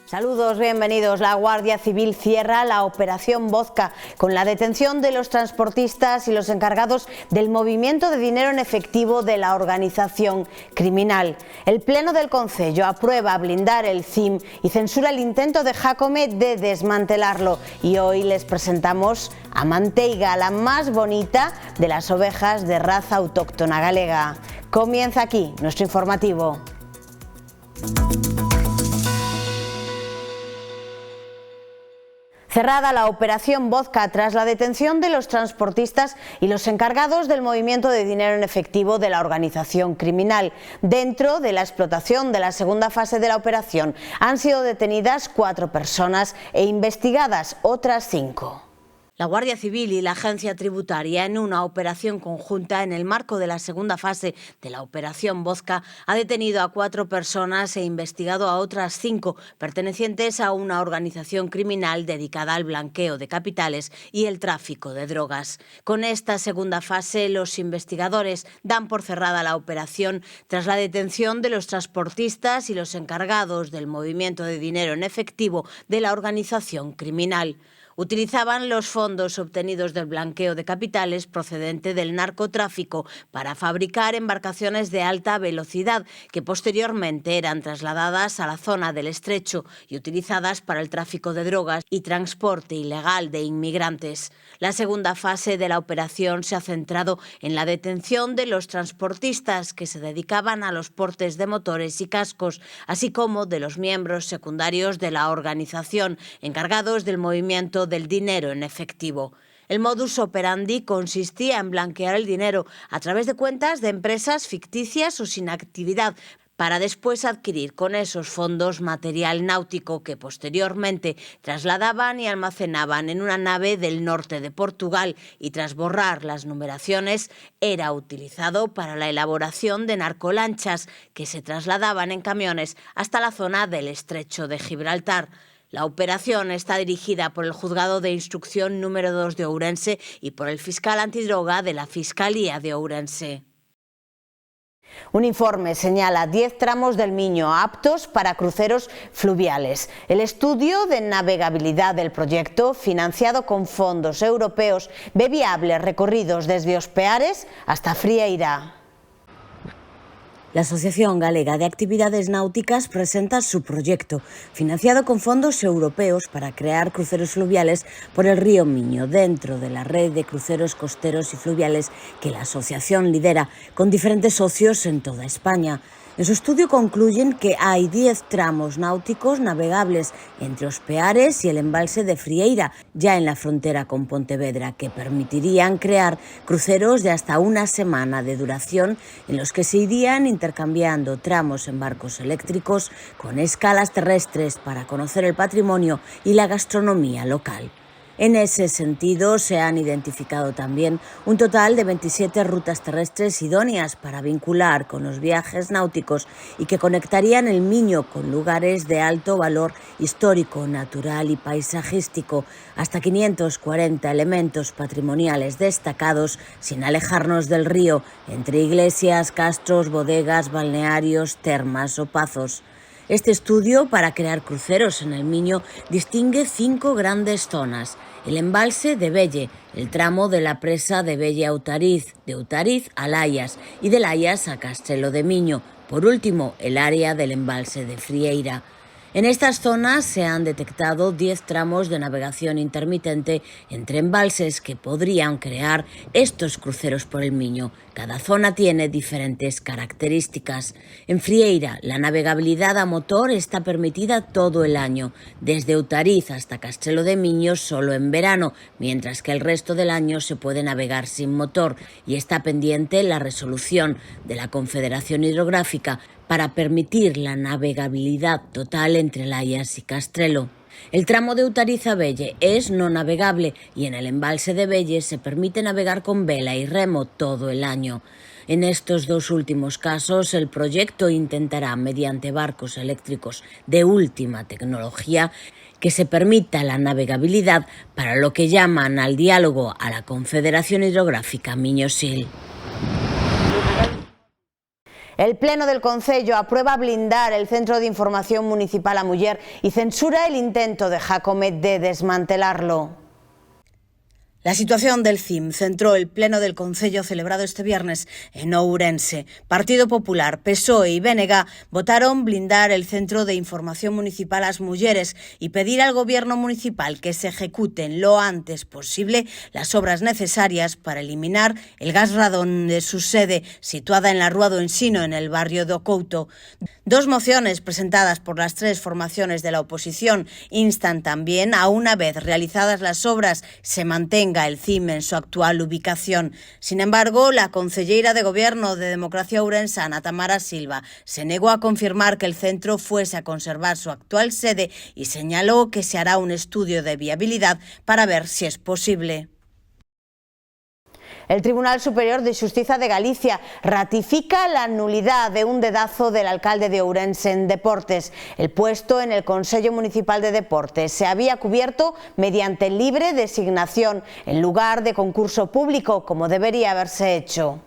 Saludos, bienvenidos. La Guardia Civil cierra la Operación Vodka con la detención de los transportistas y los encargados del movimiento de dinero en efectivo de la organización criminal. El Pleno del Concello aprueba blindar el CIM y censura el intento de Jácome de desmantelarlo. Y hoy les presentamos a Manteiga, la más bonita de las ovejas de raza autóctona galega. Comienza aquí nuestro informativo. Cerrada la Operación Vodka tras la detención de los transportistas y los encargados del movimiento de dinero en efectivo de la organización criminal. Dentro de la explotación de la segunda fase de la operación han sido detenidas 4 personas e investigadas otras 5. La Guardia Civil y la Agencia Tributaria, en una operación conjunta en el marco de la segunda fase de la Operación Vodka, ha detenido a 4 personas e investigado a otras 5 pertenecientes a una organización criminal dedicada al blanqueo de capitales y el tráfico de drogas. Con esta segunda fase, los investigadores dan por cerrada la operación tras la detención de los transportistas y los encargados del movimiento de dinero en efectivo de la organización criminal. Utilizaban los fondos obtenidos del blanqueo de capitales procedente del narcotráfico para fabricar embarcaciones de alta velocidad que posteriormente eran trasladadas a la zona del Estrecho y utilizadas para el tráfico de drogas y transporte ilegal de inmigrantes. La segunda fase de la operación se ha centrado en la detención de los transportistas que se dedicaban a los portes de motores y cascos, así como de los miembros secundarios de la organización encargados del movimiento del dinero en efectivo. El modus operandi consistía en blanquear el dinero a través de cuentas de empresas ficticias o sin actividad, para después adquirir con esos fondos material náutico que posteriormente trasladaban y almacenaban en una nave del norte de Portugal y tras borrar las numeraciones era utilizado para la elaboración de narcolanchas que se trasladaban en camiones hasta la zona del Estrecho de Gibraltar. La operación está dirigida por el Juzgado de Instrucción número 2 de Ourense y por el fiscal antidroga de la Fiscalía de Ourense. Un informe señala 10 tramos del Miño aptos para cruceros fluviales. El estudio de navegabilidad del proyecto, financiado con fondos europeos, ve viables recorridos desde Os Peares hasta Frieira. La Asociación Galega de Actividades Náuticas presenta su proyecto, financiado con fondos europeos para crear cruceros fluviales por el río Miño, dentro de la red de cruceros costeros y fluviales que la asociación lidera, con diferentes socios en toda España. En su estudio concluyen que hay 10 tramos náuticos navegables entre Os Peares y el embalse de Frieira, ya en la frontera con Pontevedra, que permitirían crear cruceros de hasta una semana de duración en los que se irían intercambiando tramos en barcos eléctricos con escalas terrestres para conocer el patrimonio y la gastronomía local. En ese sentido, se han identificado también un total de 27 rutas terrestres idóneas para vincular con los viajes náuticos y que conectarían el Miño con lugares de alto valor histórico, natural y paisajístico, hasta 540 elementos patrimoniales destacados sin alejarnos del río, entre iglesias, castros, bodegas, balnearios, termas o pazos. Este estudio para crear cruceros en el Miño distingue 5 grandes zonas: el embalse de Velle, el tramo de la presa de Velle a Outariz, de Outariz a Laias y de Laias a Castelo de Miño, por último el área del embalse de Frieira. En estas zonas se han detectado 10 tramos de navegación intermitente entre embalses que podrían crear estos cruceros por el Miño. Cada zona tiene diferentes características. En Frieira, la navegabilidad a motor está permitida todo el año, desde Outariz hasta Castelo de Miño solo en verano, mientras que el resto del año se puede navegar sin motor y está pendiente la resolución de la Confederación Hidrográfica para permitir la navegabilidad total entre Laias y Castrelo. El tramo de Outariz a Velle es no navegable y en el embalse de Velle se permite navegar con vela y remo todo el año. En estos 2 últimos casos, el proyecto intentará, mediante barcos eléctricos de última tecnología, que se permita la navegabilidad para lo que llaman al diálogo a la Confederación Hidrográfica Miño-Sil. El Pleno del Concello aprueba blindar el Centro de Información Municipal a Muller y censura el intento de Jacome de desmantelarlo. La situación del CIM centró el Pleno del Concello celebrado este viernes en Ourense. Partido Popular, PSOE y BNG votaron blindar el Centro de Información Municipal a las Mulleres y pedir al Gobierno municipal que se ejecuten lo antes posible las obras necesarias para eliminar el gas radón de su sede, situada en la Rúa do Ensino, en el barrio de Ocouto. Dos mociones presentadas por las tres formaciones de la oposición instan también a, una vez realizadas las obras, se mantenga el CIM en su actual ubicación. Sin embargo, la concelleira de Gobierno de Democracia Ourensana, Tamara Silva, se negó a confirmar que el centro fuese a conservar su actual sede y señaló que se hará un estudio de viabilidad para ver si es posible. El Tribunal Superior de Xustiza de Galicia ratifica la nulidad de un dedazo del alcalde de Ourense en Deportes. El puesto en el Consello Municipal de Deportes se había cubierto mediante libre designación en lugar de concurso público, como debería haberse hecho.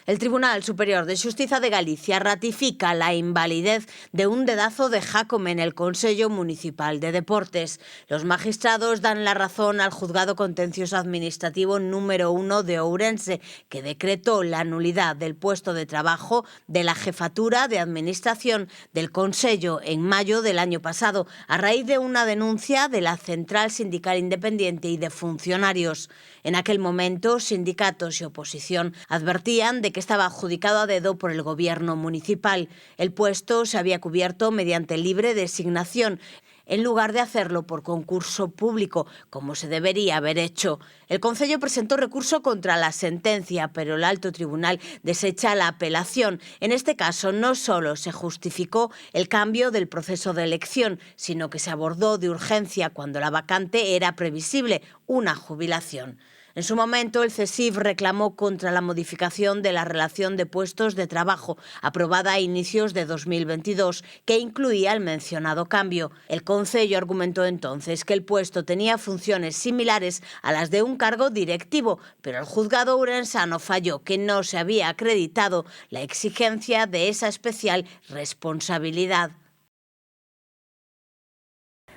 El Tribunal Superior de Xustiza de Galicia ratifica la invalidez de un dedazo de Jacome en el Consello Municipal de Deportes. Los magistrados dan la razón al Juzgado Contencioso Administrativo número 1 de Ourense, que decretó la nulidad del puesto de trabajo de la Jefatura de Administración del Consello en mayo del año pasado, a raíz de una denuncia de la Central Sindical Independiente y de funcionarios. En aquel momento, sindicatos y oposición advertían de que estaba adjudicado a dedo por el Gobierno municipal. El puesto se había cubierto mediante libre designación, en lugar de hacerlo por concurso público, como se debería haber hecho. El Concello presentó recurso contra la sentencia, pero el Alto Tribunal desecha la apelación. En este caso, no solo se justificó el cambio del proceso de elección, sino que se abordó de urgencia cuando la vacante era previsible, una jubilación. En su momento, el CESIF reclamó contra la modificación de la relación de puestos de trabajo, aprobada a inicios de 2022, que incluía el mencionado cambio. El Concello argumentó entonces que el puesto tenía funciones similares a las de un cargo directivo, pero el juzgado ourensano falló que no se había acreditado la exigencia de esa especial responsabilidad.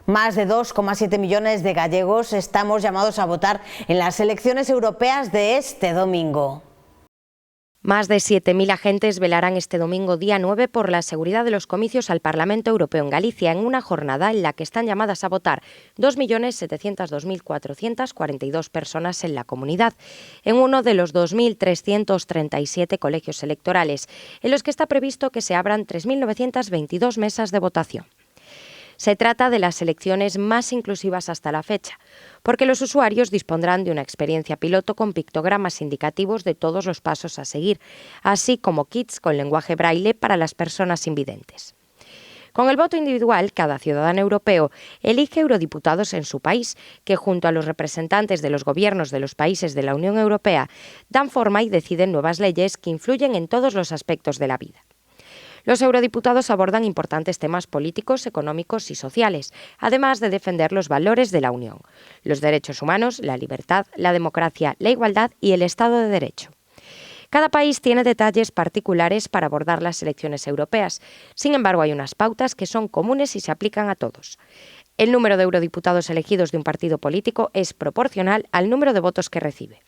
Más de 2,7 millones de gallegos estamos llamados a votar en las elecciones europeas de este domingo. Más de 7.000 agentes velarán este domingo día 9 por la seguridad de los comicios al Parlamento Europeo en Galicia, en una jornada en la que están llamadas a votar 2.702.442 personas en la comunidad, en uno de los 2.337 colegios electorales, en los que está previsto que se abran 3.922 mesas de votación. Se trata de las elecciones más inclusivas hasta la fecha, porque los usuarios dispondrán de una experiencia piloto con pictogramas indicativos de todos los pasos a seguir, así como kits con lenguaje braille para las personas invidentes. Con el voto individual, cada ciudadano europeo elige eurodiputados en su país, que junto a los representantes de los gobiernos de los países de la Unión Europea dan forma y deciden nuevas leyes que influyen en todos los aspectos de la vida. Los eurodiputados abordan importantes temas políticos, económicos y sociales, además de defender los valores de la Unión: los derechos humanos, la libertad, la democracia, la igualdad y el Estado de Derecho. Cada país tiene detalles particulares para abordar las elecciones europeas. Sin embargo, hay unas pautas que son comunes y se aplican a todos. El número de eurodiputados elegidos de un partido político es proporcional al número de votos que recibe.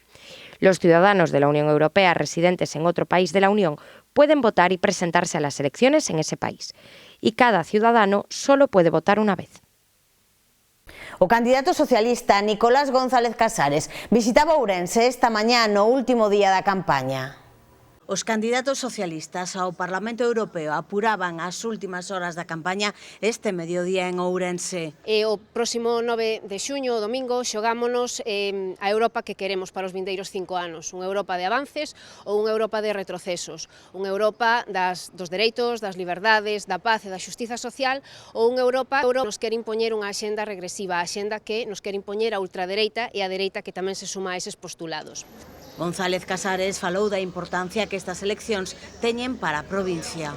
Los ciudadanos de la Unión Europea residentes en otro país de la Unión pueden votar y presentarse a las elecciones en ese país. Y cada ciudadano solo puede votar una vez. O candidato socialista Nicolás González Casares visitaba Ourense esta mañá no último día da campaña. Os candidatos socialistas ao Parlamento Europeo apuraban as últimas horas da campaña este mediodía en Ourense. O próximo 9 de xuño, o domingo, xogámonos a Europa que queremos para os vindeiros 5 anos. Unha Europa de avances ou unha Europa de retrocesos. Unha Europa dos dereitos, das liberdades, da paz e da xustiza social, ou unha Europa que nos quere impoñer unha axenda regresiva, a axenda que nos quere impoñer a ultradereita e a dereita que tamén se suma a eses postulados. González Casares falou da importancia que estas eleccións teñen para a provincia.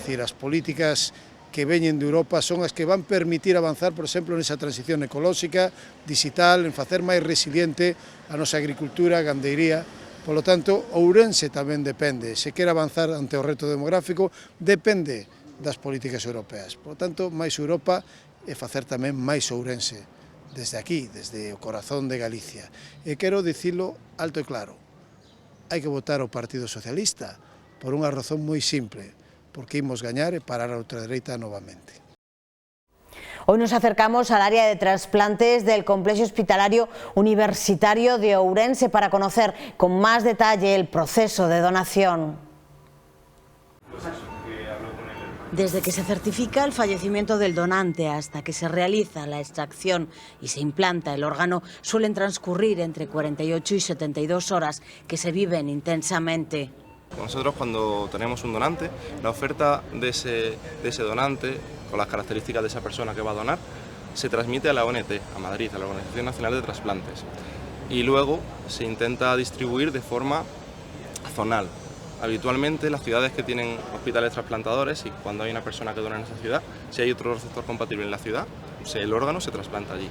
As políticas que veñen de Europa son as que van permitir avanzar, por exemplo, nesa transición ecolóxica, digital, en facer máis resiliente a nosa agricultura, a gandeiría, Polo tanto, Ourense tamén depende, se quere avanzar ante o reto demográfico, depende das políticas europeas. Por tanto, máis Europa e facer tamén máis Ourense, desde aquí, desde o corazón de Galicia. E quero dicilo alto e claro, hai que votar o Partido Socialista por unha razón moi simple, porque imos gañar e parar a ultradereita novamente. Hoy nos acercamos al área de trasplantes del Complejo Hospitalario Universitario de Ourense para conocer con más detalle el proceso de donación. Desde que se certifica el fallecimiento del donante hasta que se realiza la extracción y se implanta el órgano, suelen transcurrir entre 48 y 72 horas que se viven intensamente. Nosotros, cuando tenemos un donante, la oferta de ese donante, con las características de esa persona que va a donar, se transmite a la ONT, a Madrid, a la Organización Nacional de Trasplantes, y luego se intenta distribuir de forma zonal. Habitualmente las ciudades que tienen hospitales trasplantadores, y cuando hay una persona que dona en esa ciudad, si hay otro receptor compatible en la ciudad, el órgano se trasplanta allí.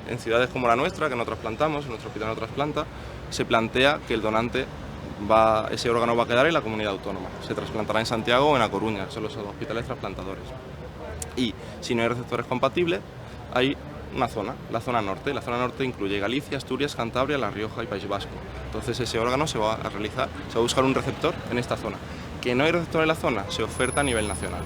En ciudades como la nuestra, que no trasplantamos, nuestro hospital no trasplanta, se plantea que el donante ese órgano va a quedar en la comunidad autónoma. Se trasplantará en Santiago o en A Coruña, son los hospitales trasplantadores. Y si no hay receptores compatibles, hay una zona, la zona norte. La zona norte incluye Galicia, Asturias, Cantabria, La Rioja y País Vasco. Entonces ese órgano se va a buscar un receptor en esta zona. Que no hay receptor en la zona, se oferta a nivel nacional.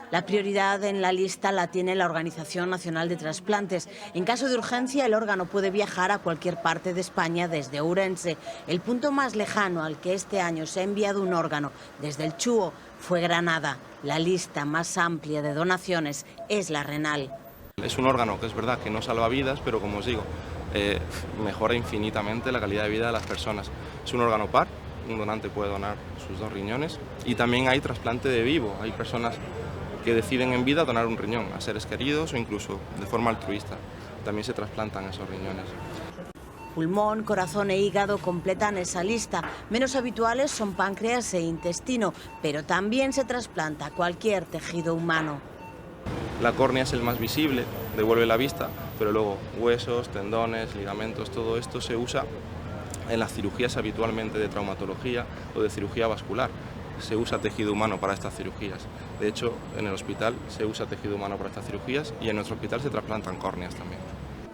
La prioridad en la lista la tiene la Organización Nacional de Trasplantes. En caso de urgencia, el órgano puede viajar a cualquier parte de España desde Ourense. El punto más lejano al que este año se ha enviado un órgano desde el Chúo fue Granada. La lista más amplia de donaciones es la renal. Es un órgano que es verdad que no salva vidas, pero como os digo, mejora infinitamente la calidad de vida de las personas. Es un órgano par, un donante puede donar sus 2 riñones, y también hay trasplante de vivo. Hay personas que deciden en vida donar un riñón a seres queridos o incluso de forma altruista. También se trasplantan esos riñones. Pulmón, corazón e hígado completan esa lista. Menos habituales son páncreas e intestino, pero también se trasplanta cualquier tejido humano. La córnea es el más visible, devuelve la vista, pero luego huesos, tendones, ligamentos, todo esto se usa en las cirugías habitualmente de traumatología o de cirugía vascular. Se usa tejido humano para estas cirugías. De hecho, en el hospital se usa tejido humano para estas cirugías y en nuestro hospital se trasplantan córneas también.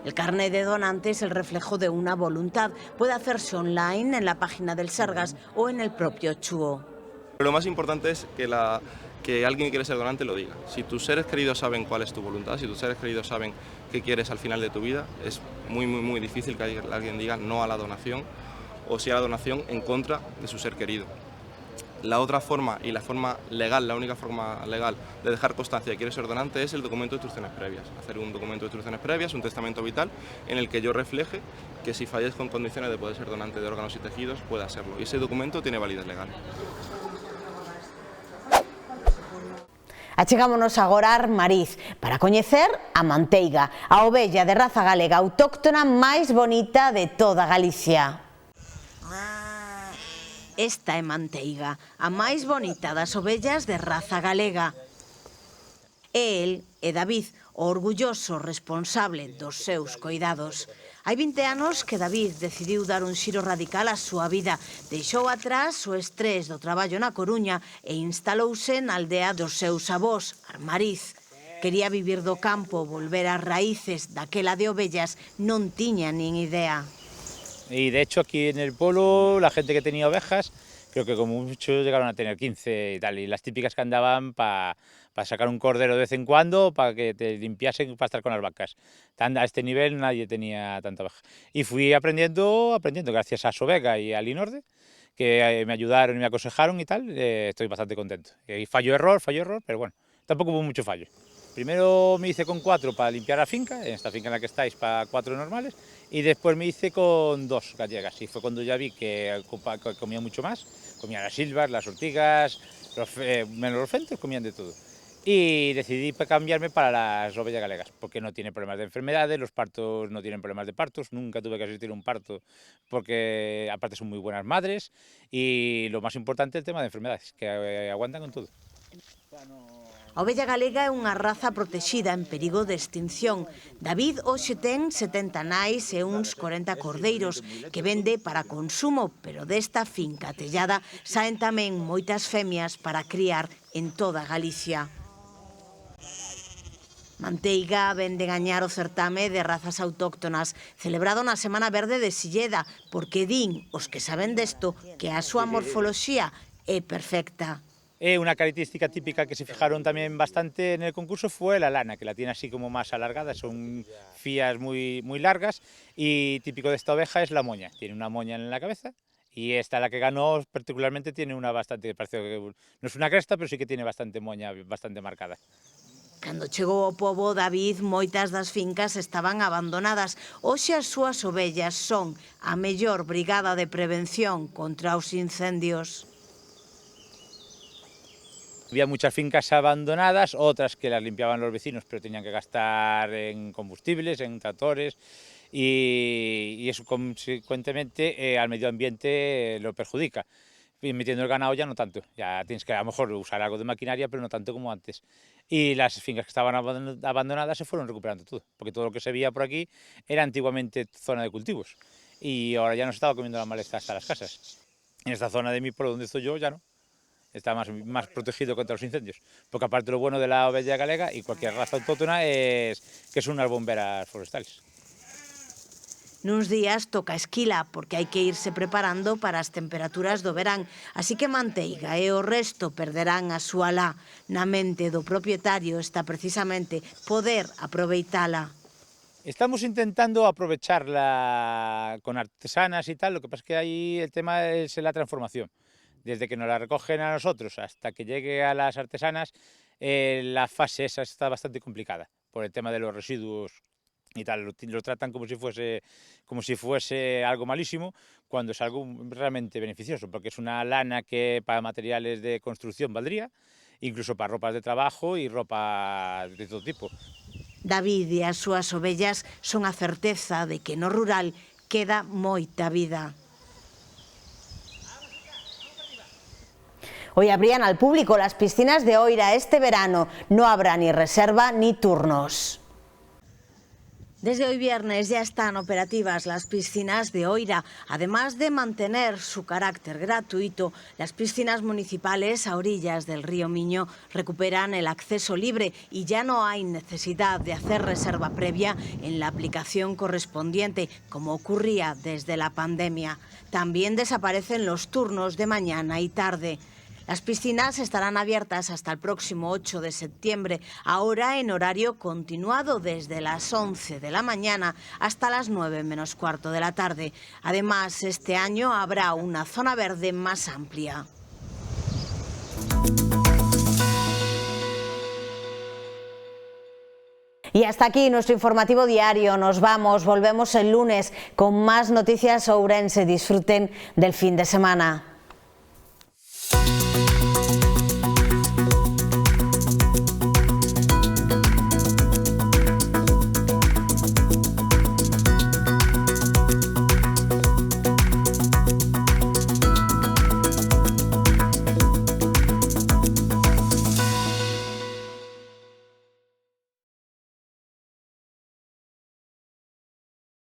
El carnet de donante es el reflejo de una voluntad. Puede hacerse online en la página del Sergas o en el propio Chúo. Pero lo más importante es que alguien que quiere ser donante lo diga. Si tus seres queridos saben cuál es tu voluntad, si tus seres queridos saben qué quieres al final de tu vida, es muy difícil que alguien diga no a la donación o sí a la donación en contra de su ser querido. La otra forma, y la forma legal, la única forma legal de dejar constancia de que quieres ser donante es el documento de instrucciones previas. Hacer un documento de instrucciones previas, un testamento vital, en el que yo refleje que si fallezco en condiciones de poder ser donante de órganos y tejidos, pueda serlo. Y ese documento tiene validez legal. Achegámonos agora a Armariz para coñecer a manteiga, a ovella de raza galega autóctona máis bonita de toda Galicia. Esta é Manteiga, a máis bonita das ovellas de raza galega. E el é David, o orgulloso responsable dos seus coidados. Hai 20 anos que David decidiu dar un xiro radical á súa vida. Deixou atrás o estrés do traballo na Coruña e instalouse na aldea dos seus avós, Armariz. Quería vivir do campo, volver ás raíces daquela de ovellas, non tiña nin idea. Y de hecho aquí en el pueblo la gente que tenía ovejas, creo que como muchos llegaron a tener 15 y tal, y las típicas que andaban para sacar un cordero de vez en cuando, para que te limpiasen para estar con las vacas. A este nivel nadie tenía tanta oveja. Y fui aprendiendo gracias a Sovega y a Linorde, que me ayudaron y me aconsejaron y tal, estoy bastante contento. Y fallo error, pero bueno, tampoco hubo mucho fallo. Primero me hice con 4 para limpiar la finca, en esta finca en la que estáis, para 4 normales, y después me hice con 2 gallegas, y fue cuando ya vi que comía mucho más, comían las silvas, las ortigas, menos los fentos, comían de todo. Y decidí cambiarme para las ovellas galegas, porque no tienen problemas de enfermedades, los partos no tienen problemas de partos, nunca tuve que asistir a un parto, porque aparte son muy buenas madres, y lo más importante el tema de enfermedades, que aguantan con todo. A ovella galega é unha raza protexida en perigo de extinción. David hoxe ten 70 nais e uns 40 cordeiros que vende para consumo, pero desta finca tellada saen tamén moitas femias para criar en toda Galicia. Manteiga vende gañar o certame de razas autóctonas celebrado na Semana Verde de Silleda, porque din os que saben desto que a súa morfoloxía é perfecta. Una característica típica que se fijaron también bastante en el concurso fue la lana, que la tiene así como más alargada, son fías muy largas, y típico de esta oveja es la moña, tiene una moña en la cabeza, y esta, la que ganó particularmente, tiene una bastante, parece que no es una cresta, pero sí que tiene bastante moña, bastante marcada. Cando chegou ao pobo David, moitas das fincas estaban abandonadas. Hoxe as súas ovellas son a mellor brigada de prevención contra os incendios. Había muchas fincas abandonadas, otras que las limpiaban los vecinos, pero tenían que gastar en combustibles, en tractores, y eso consecuentemente al medio ambiente lo perjudica. Y metiendo el ganado ya no tanto, ya tienes que a lo mejor usar algo de maquinaria, pero no tanto como antes. Y las fincas que estaban abandonadas se fueron recuperando todo, porque todo lo que se veía por aquí era antiguamente zona de cultivos, y ahora ya nos estaba comiendo la maleza hasta las casas. En esta zona de mi pueblo donde estoy yo ya no. Está más protegido contra los incendios, porque aparte lo bueno de la ovella galega y cualquier raza autóctona es que son unas bomberas forestales. Nuns días toca esquila, porque hai que irse preparando para as temperaturas do verán, así que Manteiga e o resto perderán a súa lá. Na mente do propietario está precisamente poder aproveitala. Estamos intentando aprovecharla con artesanas y tal, lo que pasa es que ahí el tema es la transformación. Desde que nos la recogen a nosotros hasta que llegue a las artesanas, la fase esa está bastante complicada por el tema de los residuos y tal. Lo tratan como si fuese algo malísimo, cuando es algo realmente beneficioso, porque es una lana que para materiales de construcción valdría, incluso para ropas de trabajo y ropa de todo tipo. David e as súas ovellas son a certeza de que no rural queda moita vida. Hoy abrían al público las piscinas de Oira este verano. No habrá ni reserva ni turnos. Desde hoy viernes ya están operativas las piscinas de Oira. Además de mantener su carácter gratuito, las piscinas municipales a orillas del río Miño recuperan el acceso libre y ya no hay necesidad de hacer reserva previa en la aplicación correspondiente, como ocurría desde la pandemia. También desaparecen los turnos de mañana y tarde. Las piscinas estarán abiertas hasta el próximo 8 de septiembre, ahora en horario continuado desde las 11 de la mañana hasta las 9 menos cuarto de la tarde. Además, este año habrá una zona verde más amplia. Y hasta aquí nuestro informativo diario. Nos vamos, volvemos el lunes con más noticias ourense. Disfruten del fin de semana.